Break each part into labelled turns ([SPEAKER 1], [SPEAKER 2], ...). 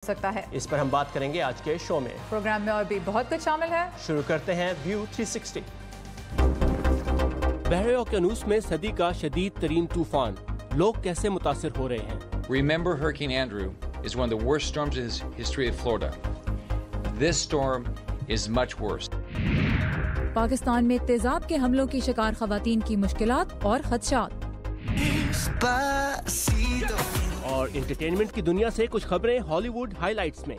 [SPEAKER 1] सकता है।
[SPEAKER 2] इस पर हम बात करेंगे आज के शो में।
[SPEAKER 1] प्रोग्राम में और भी बहुत कुछ शामिल है।
[SPEAKER 2] शुरू करते हैं व्यू 360। बहरे ओकेनूस में सदी का शदीद तरीन तूफान, लोग कैसे मुतासिर हो रहे हैं?
[SPEAKER 3] Remember, Hurricane Andrew is one of the worst storms in the history of Florida. This storm is much worse.
[SPEAKER 1] Pakistan में तेजाब के हमलों की शिकार खवातीन की मुश्किलात और खदशात।
[SPEAKER 2] और एंटरटेनमेंट की दुनिया से कुछ खबरें हॉलीवुड हाइलाइट्स में।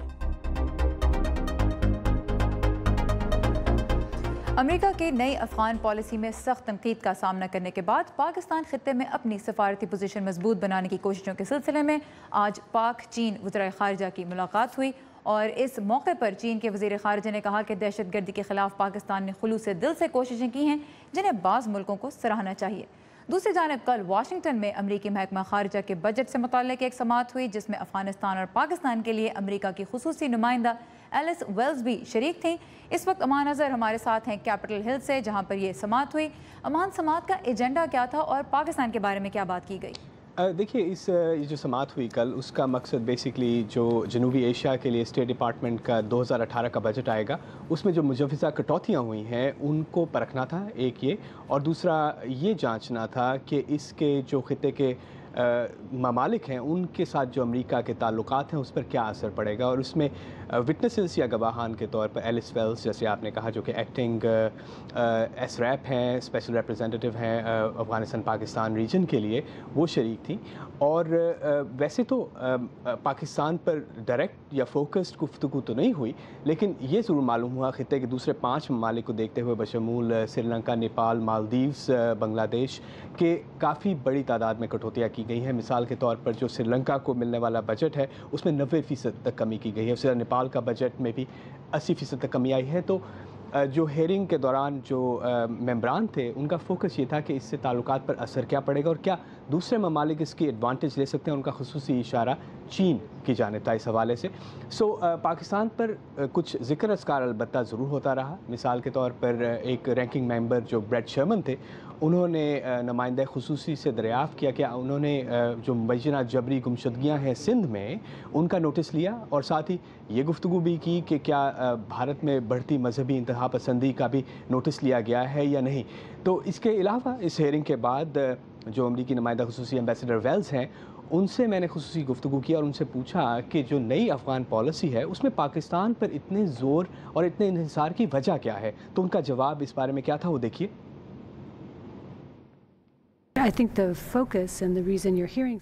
[SPEAKER 1] अमेरिका की नई अफगान पॉलिसी में सख्त तनकीद का सामना करने के बाद पाकिस्तान खित्ते में अपनी सफारती पोजीशन मजबूत बनाने की कोशिशों के सिलसिले में आज पाक चीन वज़ीर ख़ारिजा की मुलाकात हुई और इस मौके पर चीन के वज़ीर ख़ारिजा ने कहा कि दहशतगर्दी के खिलाफ पाकिस्तान ने खुलूस दिल से कोशिशें की हैं, जिन्हें बाज़ मुल्कों को सराहना चाहिए। दूसरी जानिब कल वाशिंगटन में अमरीकी महकमा ख़ारिजा के बजट से मुताल्लिक़ एक समाअत हुई, जिसमें अफ़गानिस्तान और पाकिस्तान के लिए अमरीका की खुसूसी नुमाइंदा एलिस वेल्स भी शरीक थी। इस वक्त अमान अज़हर हमारे साथ हैं कैपिटल हिल से, जहाँ पर ये समाअत हुई। अमान, समाअत का एजेंडा क्या था और पाकिस्तान के बारे में क्या बात की गई?
[SPEAKER 4] देखिए, ये जो समाअत हुई कल, उसका मकसद बेसिकली जो जनूबी एशिया के लिए स्टेट डिपार्टमेंट का 2018 का बजट आएगा, उसमें जो मुजव्वज़ा कटौतियाँ हुई हैं उनको परखना था, एक ये, और दूसरा ये जांचना था कि इसके जो खित्ते के ममालिक हैं उनके साथ जो अमेरिका के ताल्लुकात हैं उस पर क्या असर पड़ेगा। और उसमें विटनेसेस या गवाहान के तौर पर एलिस वेल्स, जैसे आपने कहा, जो कि एक्टिंग एसरैप हैं, स्पेशल रिप्रेजेंटेटिव हैं अफ़गानिस्तान पाकिस्तान रीजन के लिए, वो शरीक थी। और वैसे तो पाकिस्तान पर डायरेक्ट या फोकस्ड गुफ्तगू तो नहीं हुई, लेकिन ये ज़रूर मालूम हुआ खित्ते के दूसरे 5 ममालिक को देखते हुए, बशमूल श्रीलंका, नेपाल, मालदीव्स, बांग्लादेश के काफ़ी बड़ी तादाद में कटौतियाँ की गई हैं। मिसाल के तौर पर जो श्रीलंका को मिलने वाला बजट है उसमें 90% तक कमी की गई है। उससे नेपाल का बजट में भी 80% तक कमी आई है। तो जो हेयरिंग के दौरान जो मेंबरान थे उनका फोकस ये था कि इससे ताल्लुकात पर असर क्या पड़ेगा और क्या दूसरे ममालिक इसकी एडवांटेज ले सकते हैं। उनका खुसूसी इशारा चीन की जानिब था इस हवाले से। पाकिस्तान पर कुछ ज़िक्र अस्कार अलबत्ता ज़रूर होता रहा। मिसाल के तौर पर एक रैंकिंग मेंबर जो ब्रैड शर्मन थे, उन्होंने नुमाइंदा खुसूसी से दरियाफ़्त किया कि उन्होंने जो मुबैना जबरी गुमशुदगियाँ हैं सिंध में, उनका नोटिस लिया और साथ ही ये गुफ्तगू भी की कि क्या भारत में बढ़ती मजहबी इंतहा पसंदी का भी नोटिस लिया गया है या नहीं। तो इसके अलावा इस हेयरिंग के बाद जो अमरीकी नुमाइंदा खुसूसी एम्बेसडर वेल्स हैं, उनसे मैंने खुसूसी गुफ्तगू किया और उनसे पूछा कि जो नई अफ़गान पॉलिसी है उसमें पाकिस्तान पर इतने ज़ोर और इतने इंहिसार की वजह क्या है। तो उनका जवाब इस बारे में क्या था, वो देखिए।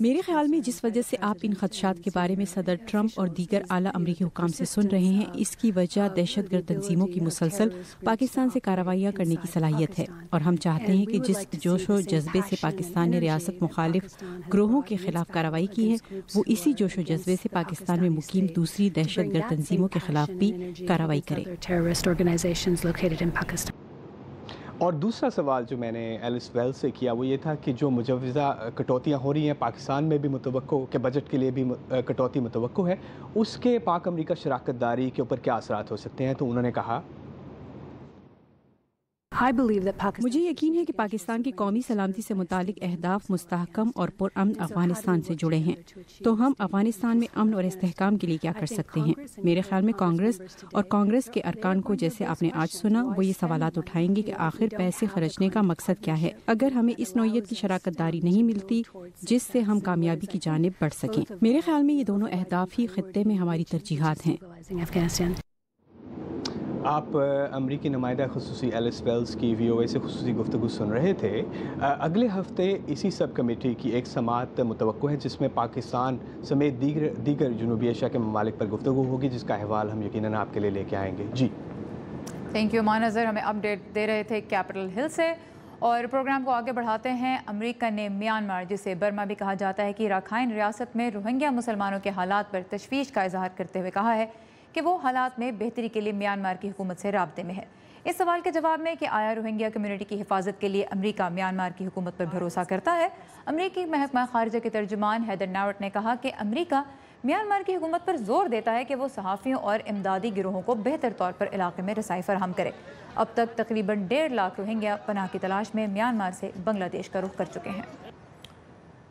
[SPEAKER 5] मेरे ख्याल में जिस वजह से आप इन खदशात के बारे में सदर ट्रंप और दीगर आला अमरीकी हुकाम से सुन रहे हैं, इसकी वजह दहशतगर्द तंजीमों की मुसलसल पाकिस्तान से कार्रवाइयाँ करने की सलाहियत है। और हम चाहते हैं कि जिस जोश व जज्बे से पाकिस्तान ने रियासत मुखालिफ ग्रोहों के खिलाफ कार्रवाई की है, वो इसी जोश व जज्बे से पाकिस्तान में मुकीम दूसरी दहशतगर्द तंजीमों के खिलाफ भी कार्रवाई करे।
[SPEAKER 4] और दूसरा सवाल जो मैंने एलिस वेल्स से किया वो ये था कि जो मुजव्वज़ा कटौतियाँ हो रही हैं, पाकिस्तान में भी मुतवक्को के बजट के लिए भी कटौती मुतवक्को है, उसके पाक अमरीका शराकत दारी के ऊपर क्या असरात हो सकते हैं। तो उन्होंने कहा,
[SPEAKER 5] मुझे यकीन है कि पाकिस्तान की कौमी सलामती से मुतालिक अहदाफ मुस्तहकम और पुरअमन अफगानिस्तान से जुड़े हैं। तो हम अफगानिस्तान में अमन और इस्तेहकाम के लिए क्या कर सकते हैं। मेरे ख्याल में कांग्रेस और कांग्रेस के अरकान को, जैसे आपने आज सुना, वो ये सवालात उठाएंगे कि आखिर पैसे खर्चने का मकसद क्या है अगर हमें इस नौइयत की शराकत दारी नहीं मिलती जिससे हम कामयाबी की जानिब बढ़ सकें। मेरे ख्याल में ये दोनों अहदाफ ही खित्ते में हमारी तरजीहात हैं।
[SPEAKER 4] आप अमरीकी नुमाइंदा खुसूसी एलिस वेल्स की VOA से खुसूसी गुफ्तगू सुन रहे थे। अगले हफ्ते इसी सब कमेटी की एक समाअत मुतवक्को है जिसमें पाकिस्तान समेत दीगर जनूबी एशिया के ममालिक पर गुफ्तगू होगी, जिसका अहवाल हम यकीनन आपके लिए लेके आएंगे। जी,
[SPEAKER 1] थैंक यू अमान अज़हर, हमें अपडेट दे रहे थे कैपिटल हिल से। और प्रोग्राम को आगे बढ़ाते हैं। अमेरिका ने म्यांमार, जिसे बर्मा भी कहा जाता है, कि राखाइन रियासत में रोहिंग्या मुसलमानों के हालात पर तशवीश का इजहार करते हुए कहा है कि वो हालात में बेहतरी के लिए म्यांमार की हुकूमत से राब्ते में है। इस सवाल के जवाब में कि आया रोहिंग्या कम्युनिटी की हिफाजत के लिए अमेरिका म्यांमार की हुकूमत पर भरोसा करता है, अमेरिकी महकमा खारिजा के तर्जुमान हैदर नावर्ट ने कहा कि अमेरिका म्यांमार की हुकूमत पर जोर देता है कि वो सहाफ़ियों और इमदादी गिरोहों को बेहतर तौर पर इलाके में रसाई फराहम करे। अब तक तकरीबन 1.5 लाख रोहिंग्या पनाह की तलाश में म्यांमार से बांग्लादेश का रुख कर चुके हैं।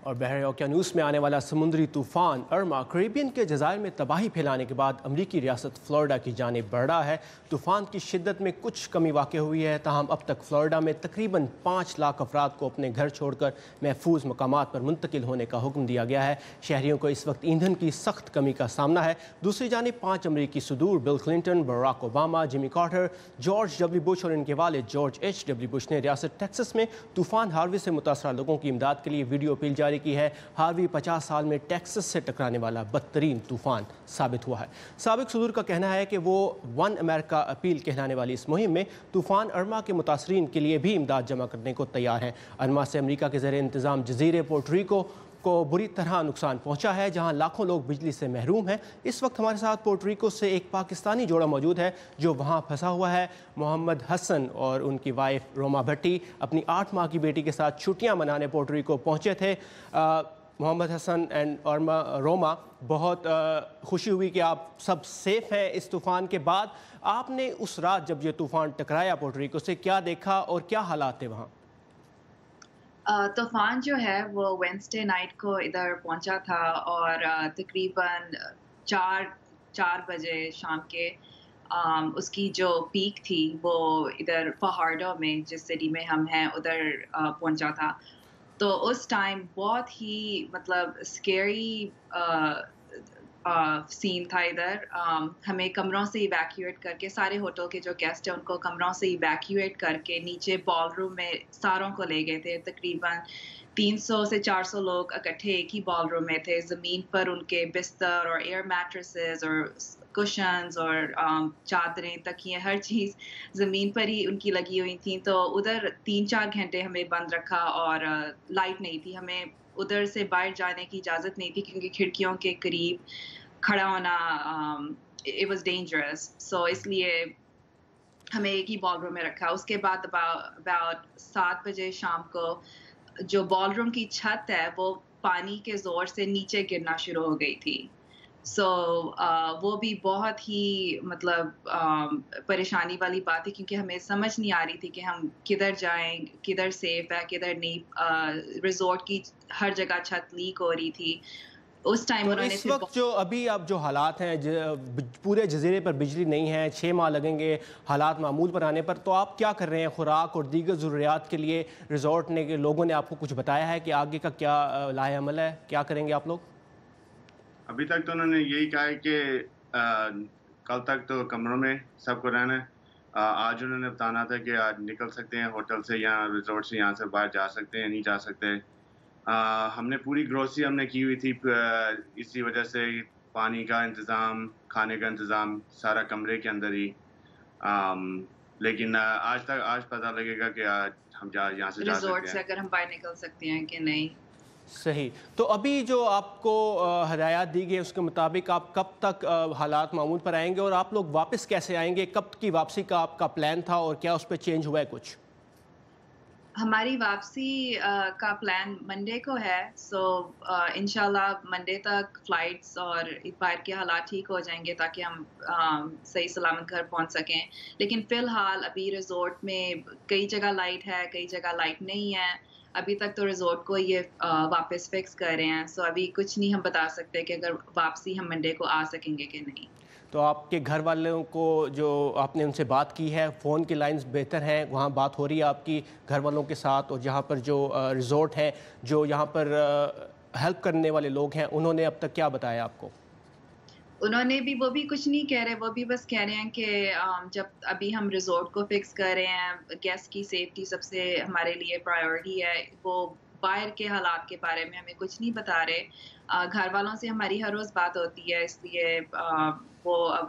[SPEAKER 2] اور بحر اوقیانوس میں آنے والا سمندری طوفان ارما کریبین کے جزائر میں تباہی پھیلانے کے بعد امریکی ریاست فلوریڈا کی جانب بڑھ رہا ہے۔ طوفان کی شدت میں کچھ کمی واقع ہوئی ہے، تاہم اب تک فلوریڈا میں تقریباً 5 لاکھ افراد کو اپنے گھر چھوڑ کر محفوظ مقامات پر منتقل ہونے کا حکم دیا گیا ہے۔ شہریوں کو اس وقت ایندھن کی سخت کمی کا سامنا ہے۔ دوسری جانب 5 امریکی صدور بل کلنٹن، باراک اوباما، جمی کارٹر، جارج ڈبلیو بش اور ان کے والد جارج ایچ ڈبلیو بش نے ریاست ٹیکسس میں طوفان ہاروی سے متاثرہ لوگوں کی امداد کے لیے ویڈیو اپیل جاری کی ہے۔ ہاروی 50 سال میں ٹیکسس سے ٹکرانے والا بدترین طوفان ثابت ہوا ہے۔ سابق صدور کا کہنا ہے کہ وہ ون امریکہ اپیل کہلانے والی اس مہم میں طوفان ارما کے متاثرین کے لیے بھی امداد جمع کرنے کو تیار ہیں۔ ارما سے امریکہ کے زیر انتظام جزیرے پورٹریکو کو بری طرح نقصان پہنچا ہے، جہاں لاکھوں لوگ بجلی سے محروم ہیں۔ اس وقت ہمارے ساتھ پورٹریکو سے ایک پاکستانی جوڑا موجود ہے جو وہاں پھنسا ہوا ہے۔ محمد حسن اور ان کی وائف روما بھٹی اپنی 8 ماہ کی بیٹی کے ساتھ چھٹیاں منانے پورٹریکو پہنچے تھے۔ محمد حسن اینڈ روما، بہت خوشی ہوئی کہ آپ سب سیف ہیں اس طوفان کے بعد۔ آپ نے اس رات جب یہ طوفان ٹکرایا پورٹریکو سے کیا دیکھا اور کیا حالات تھے وہاں؟
[SPEAKER 6] طوفان جو ہے وہ وینسڈے نائٹ کو ادھر پہنچا تھا اور تقریباً 4 بجے شام کے اس کی جو پیک تھی وہ ادھر پہاڑوں میں جس سٹی میں ہم ہیں ادھر پہنچا تھا۔ تو اس ٹائم بہت ہی اسکیری سین تھا ادھر۔ ہمیں کمروں سے ایویکیویٹ کر کے، سارے ہوٹل کے جو گیسٹ ہیں ان کو کمروں سے ایویکیویٹ کر کے نیچے بال روم میں ساروں کو لے گئے تھے۔ تقریباً 300 سے 400 لوگ اکٹھے ایک ہی بال روم میں تھے۔ زمین پر ان کے بستر اور ایئر میٹریسز اور کشنز اور چادریں، تکیے، ہر چیز زمین پر ہی ان کی لگی ہوئی تھیں۔ تو ادھر 3-4 گھنٹے ہمیں بند رکھا اور لائٹ نہیں تھی، ہمیں ادھر سے باہر جانے کی اجازت نہیں تھی کیونکہ کھڑکیوں کے قریب کھڑا ہونا it was dangerous، so اس لیے ہمیں ایک ہی بال روم میں رکھا۔ اس کے بعد about 7 بجے شام کو جو بال روم کی چھت ہے وہ پانی کے زور سے نیچے گرنا شروع ہو گئی تھی۔ سو وہ بھی بہت ہی پریشانی والی بات تھی کیونکہ ہمیں سمجھ نہیں آ رہی تھی کہ ہم کدھر جائیں، کدھر سیف ہے کدھر نہیں۔ ریزورٹ کی ہر جگہ چھت لیک ہو رہی تھی۔ اس ٹائم
[SPEAKER 2] اس وقت جو ابھی اب جو حالات ہیں، پورے جزیرے پر بجلی نہیں ہے، 6 ماہ لگیں گے حالات معمول پر آنے پر، تو آپ کیا کر رہے ہیں خوراک اور دیگر ضروریات کے لیے؟ ریزورٹ نے لوگوں نے آپ کو کچھ بتایا ہے کہ آگے کا کیا لائحہ عمل ہے، کیا کریں گے آپ لوگ؟
[SPEAKER 7] ابھی تک تو انہوں نے یہی کہا ہے کہ کل تک تو کمروں میں سب کو رہنا ہے۔ آج انہوں نے بتانا تھا کہ آج نکل سکتے ہیں ہوٹل سے یا ریزورٹ سے، یہاں سے باہر جا سکتے ہیں، نہیں جا سکتے۔ ہم نے پوری گروسری ہم نے کی ہوئی تھی، اسی وجہ سے پانی کا انتظام، کھانے کا انتظام سارا کمرے کے اندر ہی۔ لیکن آج پتہ لگے گا کہ ہم یہاں سے جا سکتے ہیں،
[SPEAKER 6] ریزورٹ سے اگر ہم باہر نکل سکتے ہیں کہ نہیں۔
[SPEAKER 2] صحیح۔ تو ابھی جو آپ کو ہدایات دی گئی اس کے مطابق آپ کب تک حالات معمول پر آئیں گے اور آپ لوگ واپس کیسے آئیں گے؟ کب کی واپسی کا آپ کا پلان تھا اور کیا اس پہ چینج ہوا ہے کچھ؟
[SPEAKER 6] ہماری واپسی کا پلان منڈے کو ہے، سو انشاءاللہ منڈے تک فلائٹس اور باہر کے حالات ٹھیک ہو جائیں گے تاکہ ہم صحیح سلامت گھر پہنچ سکیں۔ لیکن فی الحال ابھی ریزورٹ میں کئی جگہ لائٹ ہے، کئی جگہ لائٹ نہیں ہے۔ ابھی تک تو ریزورٹ کو یہ واپس فکس کر رہے ہیں، سو ابھی کچھ نہیں ہم بتا سکتے کہ اگر واپسی ہم منڈے کو آ سکیں گے کہ نہیں۔
[SPEAKER 2] تو آپ کے گھر والوں کو جو آپ نے ان سے بات کی ہے، فون کی لائنز بہتر ہیں، وہاں بات ہو رہی ہے آپ کی گھر والوں کے ساتھ؟ اور جہاں پر جو ریزورٹ ہے، جو یہاں پر ہیلپ کرنے والے لوگ ہیں، انہوں نے اب تک کیا بتایا آپ کو؟
[SPEAKER 6] انہوں نے بھی، وہ بھی کچھ نہیں کہہ رہے، وہ بھی بس کہہ رہے ہیں کہ جب ابھی ہم ریزورٹ کو فکس کر رہے ہیں، گیسٹ کی سیفٹی سب سے ہمارے لیے پرائیورٹی ہے، وہ باہر کے حالات کے بارے میں ہمیں کچھ نہیں بتا رہے۔ گھر والوں سے ہماری ہر روز بات ہوتی ہے، اس لیے وہ اب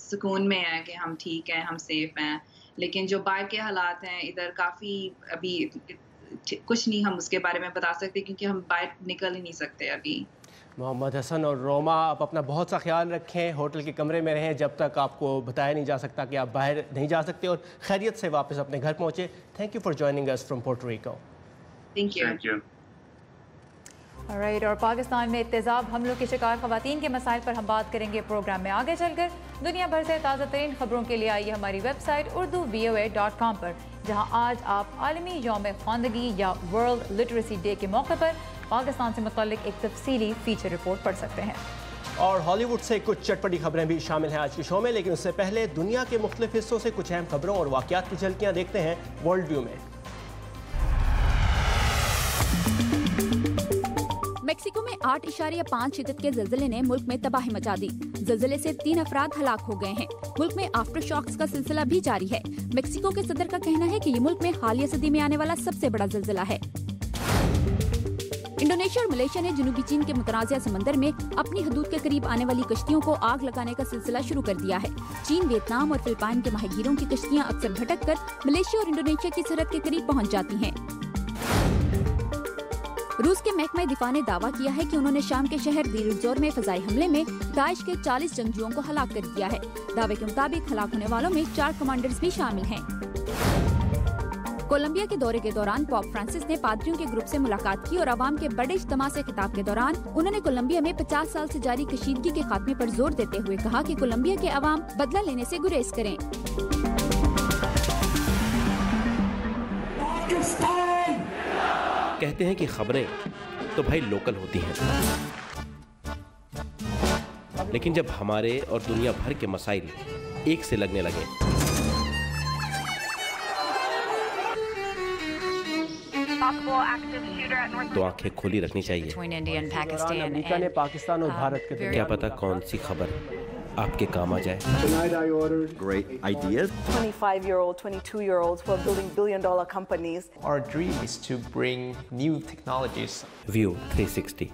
[SPEAKER 6] سکون میں ہیں کہ ہم ٹھیک ہیں، ہم سیف ہیں۔ لیکن جو باہر کے حالات ہیں ادھر کافی ابھی کچھ نہیں ہم اس کے بارے میں بتا سکتے کیونکہ ہم باہر نکل ہی نہیں سکتے ابھی۔
[SPEAKER 2] محمد حسن اور روما، آپ اپنا بہت سا خیال رکھیں، ہوٹل کے کمرے میں رہیں جب تک آپ کو بتایا نہیں جا سکتا کہ آپ باہر نہیں جا سکتے، اور خیریت سے واپس اپنے گھر پہنچے۔ تھینک یو فار جوائننگ اس from Puerto Rico.
[SPEAKER 6] Thank you.
[SPEAKER 1] اور پاکستان میں تیزاب حملوں کے شکار خواتین کے مسائل پر ہم بات کریں گے پروگرام میں آگے چل کر۔ دنیا بھر سے تازہ ترین خبروں کے لیے آئیے ہماری ویب سائٹ urduvoa.com پر، جہاں آج آپ عالمی یوم خواندگی یا ورلڈ لٹریسی ڈے کے موقع پر पाकिस्तान से मुताल्लिक एक तफसीली फीचर रिपोर्ट पढ़ सकते हैं।
[SPEAKER 2] और हॉलीवुड से कुछ चटपटी खबरें भी शामिल हैं आज के शो में, लेकिन उससे पहले दुनिया के मुख्तलिफ हिस्सों से कुछ अहम खबरों और वाक़यात की झलकियां देखते हैं वर्ल्ड व्यू में।
[SPEAKER 8] मेक्सिको में 8.5 शिद्दत के ज़लज़ले ने मुल्क में तबाही मचा दी। ज़लज़ले से 3 अफराद हलाक हो गए हैं। मुल्क में आफ्टर शॉक्स का सिलसिला भी जारी है। मेक्सिको के सदर का कहना है कि ये मुल्क में हालिया सदी में आने वाला सबसे बड़ा ज़लज़ला है। इंडोनेशिया और मलेशिया ने जनूबी चीन के मुतनाज़िया समंदर में अपनी हदूद के करीब आने वाली कश्तियों को आग लगाने का सिलसिला शुरू कर दिया है। चीन, वियतनाम और फिलिपाइन के माहिगीरों की कश्तियां अक्सर भटक कर मलेशिया और इंडोनेशिया की सरहद के करीब पहुंच जाती हैं। रूस के महकमा दिफा ने दावा किया है कि उन्होंने शाम के शहर दीर जोर में फजाई हमले में दाइश के 40 जंगजुओं को हलाक कर दिया है। दावे के मुताबिक हलाक होने वालों में 4 कमांडर्स भी शामिल हैं। कोलंबिया के दौरे के दौरान पॉप फ्रांसिस ने पादरियों के ग्रुप से मुलाकात की और आवाम के बड़े इज्तिमा से खिताब के दौरान उन्होंने कोलंबिया में 50 साल से जारी कशीदगी के खात्मे पर जोर देते हुए कहा कि कोलंबिया के अवाम बदला लेने से गुरेज करें।
[SPEAKER 9] कहते हैं कि खबरें तो भाई लोकल होती हैं, लेकिन जब हमारे और दुनिया भर के मसाइल एक से लगने लगे तो आंखें खुली रखनी चाहिए।
[SPEAKER 2] अमेरिका ने पाकिस्तान और भारत के
[SPEAKER 9] क्या पता कौन सी खबर आपके काम आ जाए।
[SPEAKER 10] Great ideas. 25-year-old, 22-year-olds who are building billion-dollar companies.
[SPEAKER 11] Our dream is to bring new technologies.
[SPEAKER 9] View 360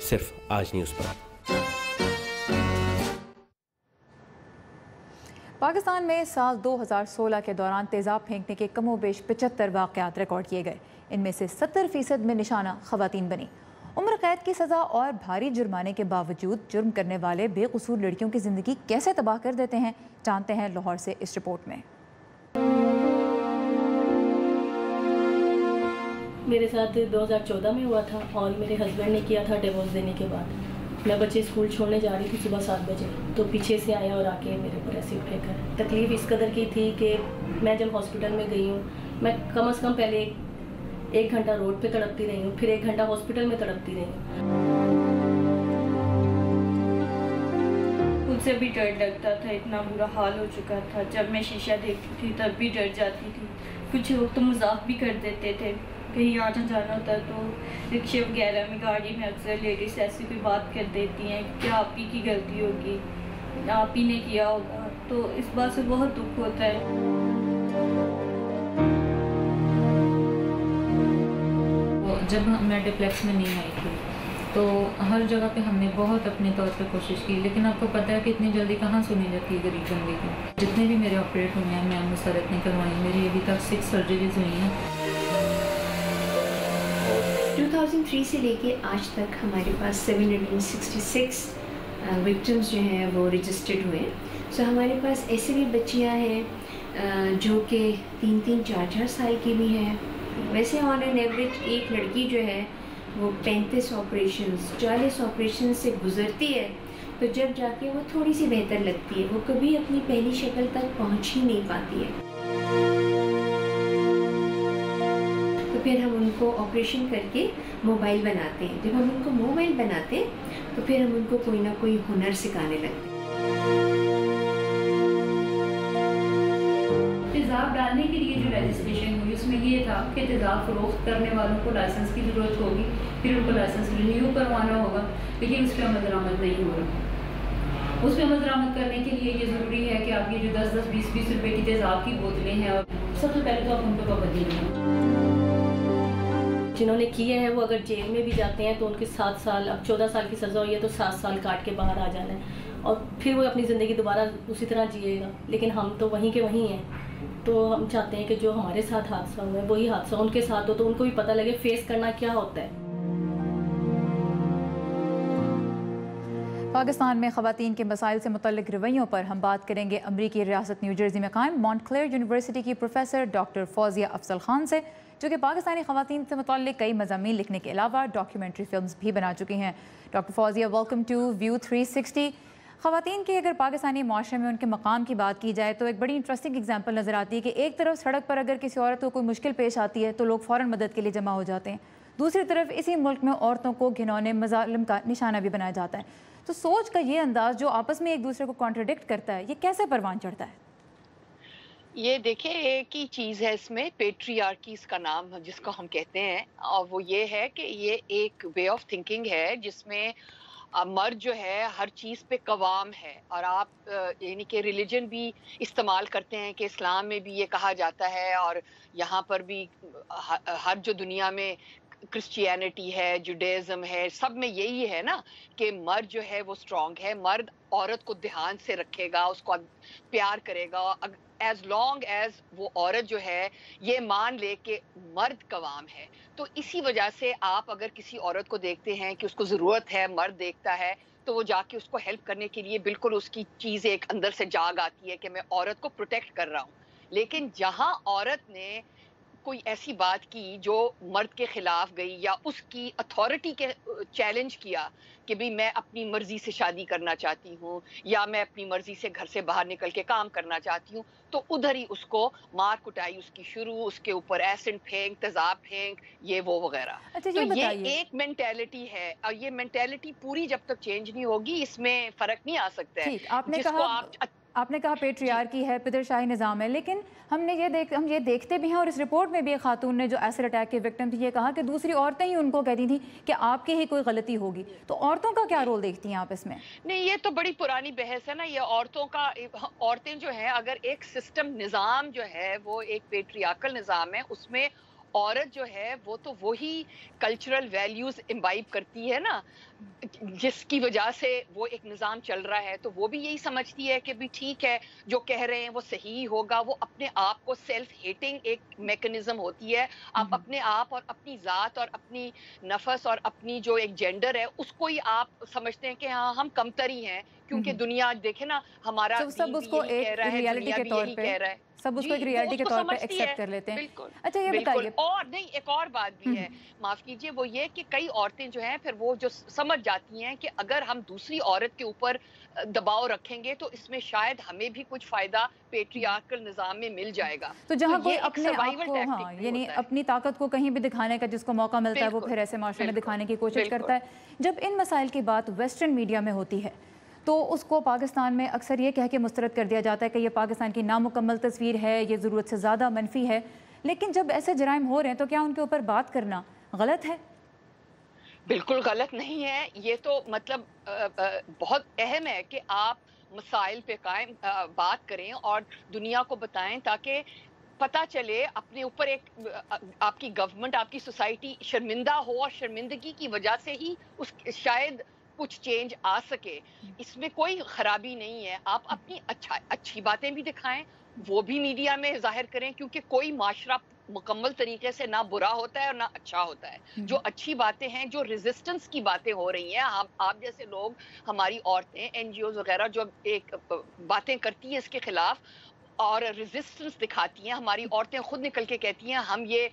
[SPEAKER 9] सिर्फ आज न्यूज़ पर।
[SPEAKER 1] पाकिस्तान में साल 2016 के दौरान तेज़ाब फेंकने के कमोबेश 75 वाक़यात रिकॉर्ड किए गए। इनमें से 70% में निशाना ख़वातीन बनी। उम्र कैद की सज़ा और भारी जुर्माने के बावजूद जुर्म करने वाले बेकसूर लड़कियों की ज़िंदगी कैसे तबाह कर देते हैं, जानते हैं लाहौर से इस रिपोर्ट में।
[SPEAKER 12] मेरे साथ 2014 में हुआ था और मेरे हस्बैंड ने किया था डिवोर्स देने के बाद। मैं बच्चे स्कूल छोड़ने जा रही थी सुबह 7 बजे, तो पीछे से आया और आके मेरे पर एसिड फेंका। तकलीफ़ इस कदर की थी कि मैं जब हॉस्पिटल में गई हूँ, मैं कम से कम पहले 1 घंटा रोड पे तड़पती रही हूँ, फिर 1 घंटा हॉस्पिटल में तड़पती रही हूँ।
[SPEAKER 13] मुझसे भी डर लगता था, इतना बुरा हाल हो चुका था। जब मैं शीशा देखती थी तब भी डर जाती थी। कुछ लोग तो मजाक भी कर देते थे, कहीं आना जाना होता तो रिक्शे वगैरह में, गाड़ी में अक्सर लेडीज़ ऐसी कोई बात कर देती हैं कि आप ही की गलती होगी, आप ही ने किया होगा। तो इस बात से बहुत दुख होता है।
[SPEAKER 14] जब मैं डिप्लेक्स में नहीं आई थी तो हर जगह पे हमने बहुत अपने तौर पे कोशिश की, लेकिन आपको पता है कि इतनी जल्दी कहाँ सुनी जाती है गरीब बंदे की। जितने भी मेरे ऑपरेट हुए हैं मैं मुसरत नहीं करवाई, मेरी अभी तक 6 सर्जरीज हुई हैं।
[SPEAKER 15] 2003 से लेके आज तक हमारे पास 766 विक्टिम्स जो हैं वो रजिस्टर्ड हुए हैं। सो हमारे पास ऐसे भी बच्चियाँ हैं जो कि 3-3, 4-4 साल की भी हैं। वैसे ऑन एन एवरेज एक लड़की जो है वो 35 ऑपरेशंस, 40 ऑपरेशंस से गुजरती है, तो जब जाके वो थोड़ी सी बेहतर लगती है। वो कभी अपनी पहली शक्ल तक पहुंच ही नहीं पाती है। तो फिर हम उनको ऑपरेशन करके मोबाइल बनाते हैं। जब हम उनको मोबाइल बनाते हैं तो फिर हम उनको कोई ना कोई हुनर सिखाने लगते हैं।
[SPEAKER 16] तेज़ाब डालने के लिए जो रजिस्ट्रेशन हुई उसमें ये था कि तेज़ाब फरोख्त करने वालों को लाइसेंस की ज़रूरत होगी, फिर उनको लाइसेंस रिन्यू करवाना होगा, लेकिन उस पर अमल दरामद नहीं हो रहा। उस पर अमल दरामद करने के लिए ये ज़रूरी है कि आपकी जो 10-10, 20-20 रुपए की तेज़ाब की बोतलें हैं, सबसे पहले तो आप उन पर पाबंदी लगाएं।
[SPEAKER 12] जिन्होंने किए हैं वो अगर जेल में भी जाते हैं तो उनके 7 साल, अब 14 साल की सज़ा हुई है तो 7 साल काट के बाहर आ जाना है और फिर वो अपनी ज़िंदगी दोबारा उसी तरह जिएगा। लेकिन हम तो वहीं के वहीं हैं, तो हम चाहते हैं कि जो हमारे साथ हादसा हुआ है वही हादसा उनके साथ हो, तो उनको भी पता लगे फेस करना क्या होता है।
[SPEAKER 1] पाकिस्तान में ख़वातीन के मसाइल से मुतल्लिक़ रवैयों पर हम बात करेंगे अमरीकी रियासत न्यू जर्सी में कायम मॉन्टक्लेयर यूनिवर्सिटी की प्रोफेसर डॉक्टर फौजिया अफजल खान से, जो कि पाकिस्तानी ख़वातीन से मुतल्लिक़ कई मज़ामीन लिखने के अलावा डॉक्यूमेंट्री फिल्म्स भी बना चुकी हैं। Doctor Fauzia, welcome to view 360। ख़वातीन के अगर पाकिस्तानी माशरे में उनके मकाम की बात की जाए तो एक बड़ी इंटरेस्टिंग एग्जांपल नज़र आती है कि एक तरफ सड़क पर अगर किसी औरत को कोई मुश्किल पेश आती है तो लोग फ़ौरन मदद के लिए जमा हो जाते हैं, दूसरी तरफ इसी मुल्क में औरतों को घिनौने मजालिम का निशाना भी बनाया जाता है। तो सोच का ये अंदाज जो आपस में एक दूसरे को कॉन्ट्रडिक्ट करता है, ये कैसे परवान चढ़ता है?
[SPEAKER 17] ये देखिए, एक ही चीज़ है इसमें, पेट्रियार्कीज़ का नाम जिसको हम कहते हैं, और वो ये है कि ये एक वे ऑफ थिंकिंग है जिसमें मर्द जो है हर चीज़ पे कवाम है। और आप यानी कि रिलीजन भी इस्तेमाल करते हैं कि इस्लाम में भी ये कहा जाता है, और यहाँ पर भी हर जो दुनिया में क्रिश्चियनिटी है, जुडाइज़म है, सब में यही है ना कि मर्द जो है वो स्ट्रॉन्ग है, मर्द औरत को ध्यान से रखेगा, उसको प्यार करेगा, एज लॉन्ग एज वो औरत जो है ये मान ले कि मर्द कवाम है। तो इसी वजह से आप अगर किसी औरत को देखते हैं कि उसको ज़रूरत है, मर्द देखता है, तो वो जाके उसको हेल्प करने के लिए बिल्कुल उसकी चीज़ एक अंदर से जाग आती है कि मैं औरत को प्रोटेक्ट कर रहा हूँ। लेकिन जहाँ औरत ने कोई ऐसी बात की जो मर्द के खिलाफ गई या उसकी अथॉरिटी के चैलेंज किया कि भाई मैं अपनी मर्जी से शादी करना चाहती हूँ या मैं अपनी मर्जी से घर से बाहर निकल के काम करना चाहती हूँ, तो उधर ही उसको मार कुटाई उसकी शुरू, उसके ऊपर एसिड फेंक, तेजाब फेंक, ये वो वगैरह।
[SPEAKER 1] अच्छा,
[SPEAKER 17] तो ये एक मेंटेलिटी है, और ये मेंटेलिटी पूरी जब तक चेंज नहीं होगी इसमें फर्क नहीं आ सकता है।
[SPEAKER 1] आपने कहा पेट्रियार्की है, पितरशाही निज़ाम है, लेकिन हम ये देखते भी हैं, और इस रिपोर्ट में भी एक खातून ने जो एसिड अटैक के विक्टिम थी ये कहा कि दूसरी औरतें ही उनको कहती थी कि आपकी ही कोई गलती होगी। तो औरतों का क्या रोल देखती हैं आप इसमें?
[SPEAKER 17] नहीं, ये तो बड़ी पुरानी बहस है ना, ये औरतें जो हैं, अगर एक सिस्टम निज़ाम जो है वो एक पेट्रियार्कल निज़ाम है, उसमें औरत जो है वो तो वही कल्चरल वैल्यूज इम्बाइब करती है ना, जिसकी वजह से वो एक निज़ाम चल रहा है, तो वो भी यही समझती है कि भी ठीक है जो कह रहे हैं वो सही होगा। वो अपने आप को सेल्फ हेटिंग एक मैकेनिज्म होती है, आप अपने आप और अपनी ज़ात और अपनी नफस और अपनी जो एक जेंडर है उसको ही आप समझते हैं कि हाँ हम कमतर ही हैं, क्योंकि दुनिया देखे ना हमारा
[SPEAKER 1] सब उसको एक रियलिटी के तौर पे सब उसको एक रियलिटी के तौर पे एक्सेप्ट कर लेते हैं।
[SPEAKER 17] बिल्कुल।
[SPEAKER 1] अच्छा, ये बताइए,
[SPEAKER 17] और नहीं, एक और बात भी है, माफ कीजिए, वो ये कि कई औरतें जो हैं फिर वो जो समझ जाती हैं कि अगर हम दूसरी औरत के ऊपर दबाव रखेंगे तो इसमें शायद हमें भी कुछ फायदा पेट्रियार्कल निज़ाम में मिल जाएगा।
[SPEAKER 1] तो जहाँ कोई अपने आप को यानी अपनी ताकत को कहीं भी दिखाने का जिसको मौका मिलता है वो फिर ऐसे माशरे में दिखाने की कोशिश करता है। जब इन मसाइल की बात वेस्टर्न मीडिया में होती है तो उसको पाकिस्तान में अक्सर ये कह के मुस्तरद कर दिया जाता है कि ये पाकिस्तान की नामुकम्मल तस्वीर है, ये ज़रूरत से ज़्यादा मनफी है। लेकिन जब ऐसे जराइम हो रहे हैं तो क्या उनके ऊपर बात करना गलत है?
[SPEAKER 17] बिल्कुल गलत नहीं है, ये तो मतलब बहुत अहम है कि आप मसाइल पे कायम बात करें और दुनिया को बताएं ताकि पता चले अपने ऊपर एक आपकी गवर्नमेंट, आपकी सोसाइटी शर्मिंदा हो और शर्मिंदगी की वजह से ही उस शायद कुछ चेंज आ सके। इसमें कोई खराबी नहीं है, आप अपनी अच्छी बातें भी दिखाएं, वो भी मीडिया में जाहिर करें, क्योंकि कोई माशरा मुकम्मल तरीके से ना बुरा होता है और ना अच्छा होता है। जो अच्छी बातें हैं, जो रेजिस्टेंस की बातें हो रही हैं, आप जैसे लोग, हमारी औरतें, NGOs वगैरह जो एक बातें करती हैं इसके खिलाफ और रेजिस्टेंस दिखाती हैं, हमारी औरतें खुद निकल के कहती हैं हम ये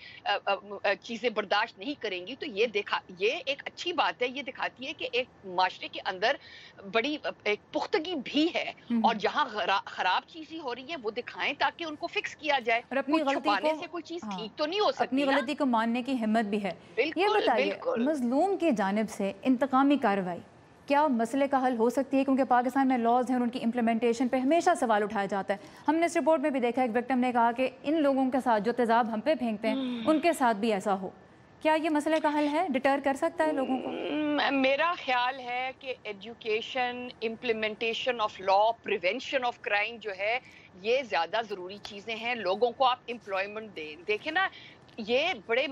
[SPEAKER 17] चीज़ें बर्दाश्त नहीं करेंगी, तो ये एक अच्छी बात है। ये दिखाती है कि एक माशरे के अंदर बड़ी एक पुख्तगी भी है, और जहाँ खराब चीज़ें हो रही है वो दिखाएं ताकि उनको फिक्स किया जाए।
[SPEAKER 1] और अपनी गलती
[SPEAKER 17] से कोई चीज़ ठीक तो नहीं हो सकती,
[SPEAKER 1] अपनी गलती को मानने की हिम्मत भी है। ये बताइए, मजलूम की जानिब से इंतकामी कार्रवाई क्या मसले का हल हो सकती है? क्योंकि पाकिस्तान में लॉज हैं और उनकी इम्प्लीमेंटेशन पे हमेशा सवाल उठाया जाता है। हमने इस रिपोर्ट में भी देखा, एक विक्टिम ने कहा कि इन लोगों के साथ जो तेजाब हम पे फेंकते हैं उनके साथ भी ऐसा हो। क्या ये मसले का हल है? डिटर कर सकता है लोगों को?
[SPEAKER 17] मेरा ख्याल है कि education, implementation of law, prevention of crime जो है ये ज़्यादा ज़रूरी चीज़ें हैं। लोगों को आप एम्प्लॉयमेंट दें। देखें ना, ये बड़े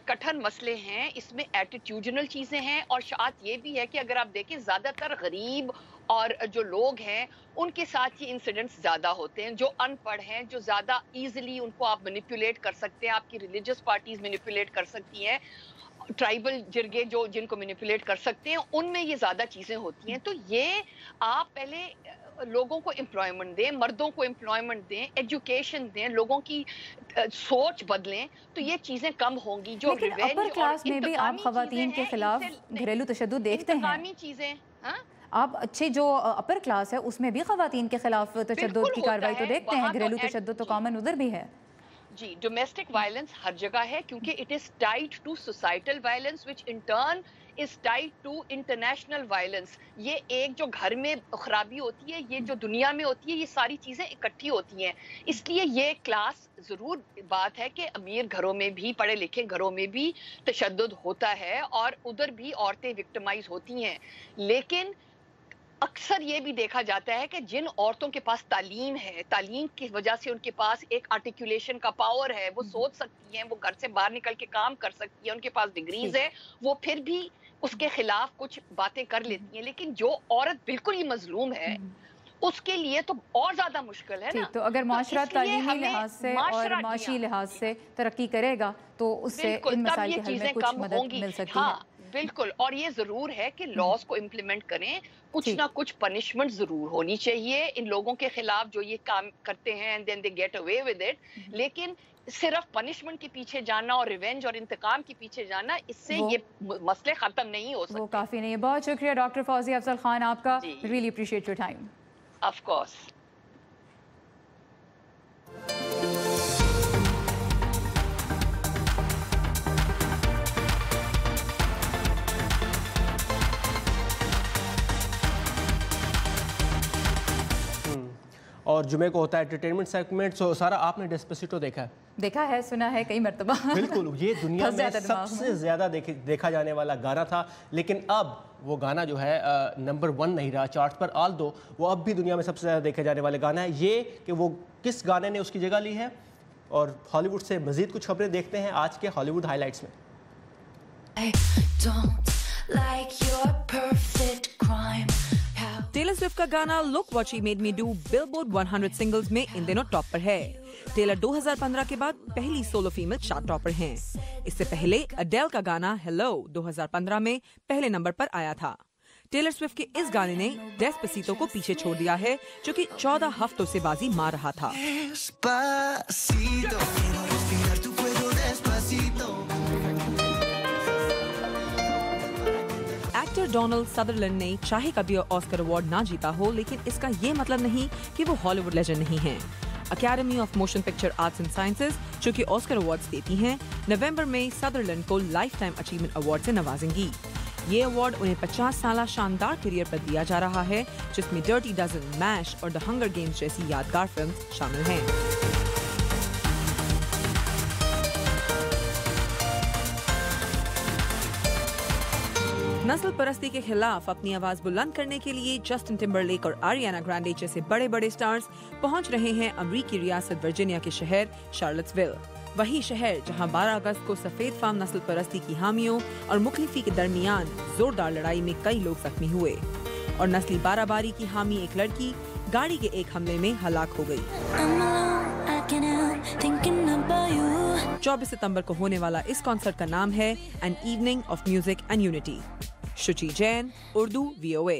[SPEAKER 17] कठिन मसले हैं, इसमें एटीट्यूडनल चीज़ें हैं, और शायद ये भी है कि अगर आप देखें ज़्यादातर गरीब और जो लोग हैं उनके साथ ये इंसिडेंट्स ज़्यादा होते हैं। जो अनपढ़ हैं, जो ज़्यादा ईजिली उनको आप मैनिपुलेट कर सकते हैं, आपकी रिलीजियस पार्टीज मैनिपुलेट कर सकती हैं, ट्राइबल जिरगे जो जिनको मैनिपुलेट कर सकते हैं, उनमें ये ज़्यादा चीज़ें होती हैं। तो ये आप पहले लोगों को एम्प्लॉयमेंट दें, मर्दों को एम्प्लॉयमेंट दें, एजुकेशन दें, लोगों की सोच बदलें, तो ये चीज़ें कम होंगी। जो
[SPEAKER 1] अपर क्लास में भी आप खवातीन के खिलाफ घरेलू तशद्दुद देखते हैं।
[SPEAKER 17] चीज़ें
[SPEAKER 1] आप अच्छी जो अपर क्लास है उसमें भी खवातीन के खिलाफ तशद्दुद की कार्रवाई तो देखते हैं। घरेलू तशद्दुद तो कॉमन उधर भी है।
[SPEAKER 17] जी, डोमेस्टिक वायलेंस हर जगह है क्योंकि it is tied to societal violence which in turn is tied to international violence. ये एक जो घर में खराबी होती है, ये जो दुनिया में होती है, ये सारी चीजें इकट्ठी होती हैं। इसलिए ये क्लास जरूर बात है कि अमीर घरों में भी, पढ़े लिखे घरों में भी तशद्दुद होता है और उधर भी औरतें विक्टिमाइज होती हैं। लेकिन अक्सर ये भी देखा जाता है कि जिन औरतों के पास तालीम है, तालीम की वजह से उनके पास एक आर्टिकुलेशन का पावर है, वो सोच सकती हैं, वो घर से बाहर निकल के काम कर सकती है, उनके पास डिग्रीज है, वो फिर भी उसके खिलाफ कुछ बातें कर लेती हैं। लेकिन जो औरत बिल्कुल ही मजलूम है, उसके लिए तो और ज्यादा मुश्किल है ना।
[SPEAKER 1] तो अगर माशरा तालीमी लिहाज से और माशी लिहाज से तरक्की करेगा तो उससे इन मसाइल के हल में कुछ मदद मिल सकती है।
[SPEAKER 17] बिल्कुल, और ये जरूर है कि लॉज को इम्प्लीमेंट करें, कुछ ना कुछ पनिशमेंट जरूर होनी चाहिए इन लोगों के खिलाफ जो ये काम करते हैं and then they get away with it. लेकिन सिर्फ पनिशमेंट के पीछे जाना और रिवेंज और इंतकाम के पीछे जाना, इससे ये मसले खत्म नहीं हो सकते।
[SPEAKER 1] वो काफी नहीं है। बहुत शुक्रिया डॉक्टर फौजिया अफजल खान आपका, really appreciate your time.
[SPEAKER 17] Of course.
[SPEAKER 2] और जुमे को होता है एंटरटेनमेंट सेगमेंट। सो सारा, आपने डेस्पेसिटो देखा है?
[SPEAKER 1] देखा है, सुना है कई मरतबा।
[SPEAKER 2] बिल्कुल, ये दुनिया में सबसे ज़्यादा देखा जाने वाला गाना था, लेकिन अब वो गाना जो है नंबर 1 नहीं रहा चार्ट पर, आल दो वो अब भी दुनिया में सबसे ज़्यादा देखा जाने वाला गाना है। ये कि वो किस गाने ने उसकी जगह ली है, और हॉलीवुड से मज़ीद कुछ खबरें देखते हैं आज के हॉलीवुड हाईलाइट्स में।
[SPEAKER 18] टेलर स्विफ्ट का गाना look what she made me do billboard 100 singles में इन दिनों टॉप पर है। टेलर 2015 के बाद पहली सोलो फीमेल चार्ट टॉपर हैं। इससे पहले अडेल का गाना हेलो 2015 में पहले नंबर पर आया था। टेलर स्विफ्ट के इस गाने ने डेस्पेसितो को पीछे छोड़ दिया है, जो कि 14 हफ्तों से बाजी मार रहा था। एक्टर डोनाल्ड सदरलैंड ने चाहे कभी ऑस्कर अवार्ड ना जीता हो, लेकिन इसका ये मतलब नहीं कि वो हॉलीवुड लेजेंड नहीं हैं। Academy of motion picture arts and sciences, जो कि ऑस्कर अवार्ड्स देती हैं, नवंबर में सदरलैंड को लाइफ टाइम अचीवमेंट अवार्ड से नवाजेंगी। ये अवार्ड उन्हें 50 साल शानदार करियर पर दिया जा रहा है, जिसमें डर्टी डजन, मैश और द हंगर गेम्स जैसी यादगार फिल्म शामिल हैं। नस्ल परस्ती के खिलाफ अपनी आवाज बुलंद करने के लिए जस्टिन टिम्बरलेक और आरियाना ग्रांडे जैसे बड़े बड़े स्टार्स पहुंच रहे हैं अमेरिकी रियासत वर्जीनिया के शहर शार्लट्सविल। वही शहर जहां 12 अगस्त को सफेद फार्म नस्ल परस्ती की हामियों और मुखलिफी के दरमियान जोरदार लड़ाई में कई लोग जख्मी हुए और नस्ली बाराबारी की हामी एक लड़की गाड़ी के एक हमले में हलाक हो गई। 24 सितंबर को होने वाला इस कॉन्सर्ट का नाम है an evening of music and unity. Shuchi Jain, Urdu VOA।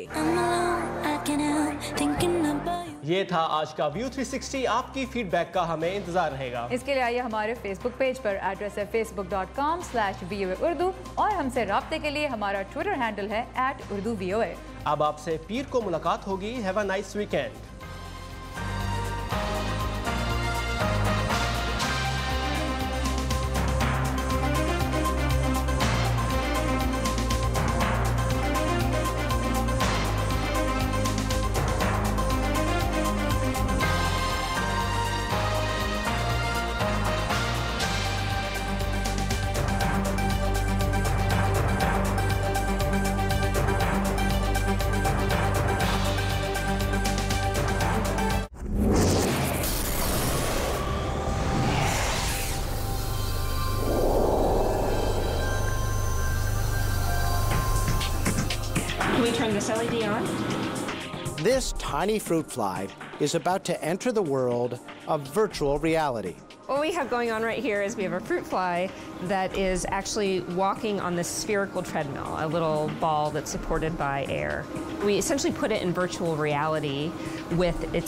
[SPEAKER 2] ये था आज का व्यू 360। आपकी फीडबैक का हमें इंतजार रहेगा।
[SPEAKER 1] इसके लिए आइए हमारे फेसबुक पेज पर, एड्रेस है facebook.com/VOA उर्दू, और हमसे राब्ते के लिए हमारा ट्विटर हैंडल है @UrduVOA।
[SPEAKER 2] अब आपसे पीर को मुलाकात होगी। Have a nice weekend.
[SPEAKER 19] Can we turn this LED on?
[SPEAKER 20] This tiny fruit fly is about to enter the world of virtual reality.
[SPEAKER 19] What we have going on right here is we have a fruit fly that is actually walking on this spherical treadmill, a little ball that's supported by air. We essentially put it in virtual reality with its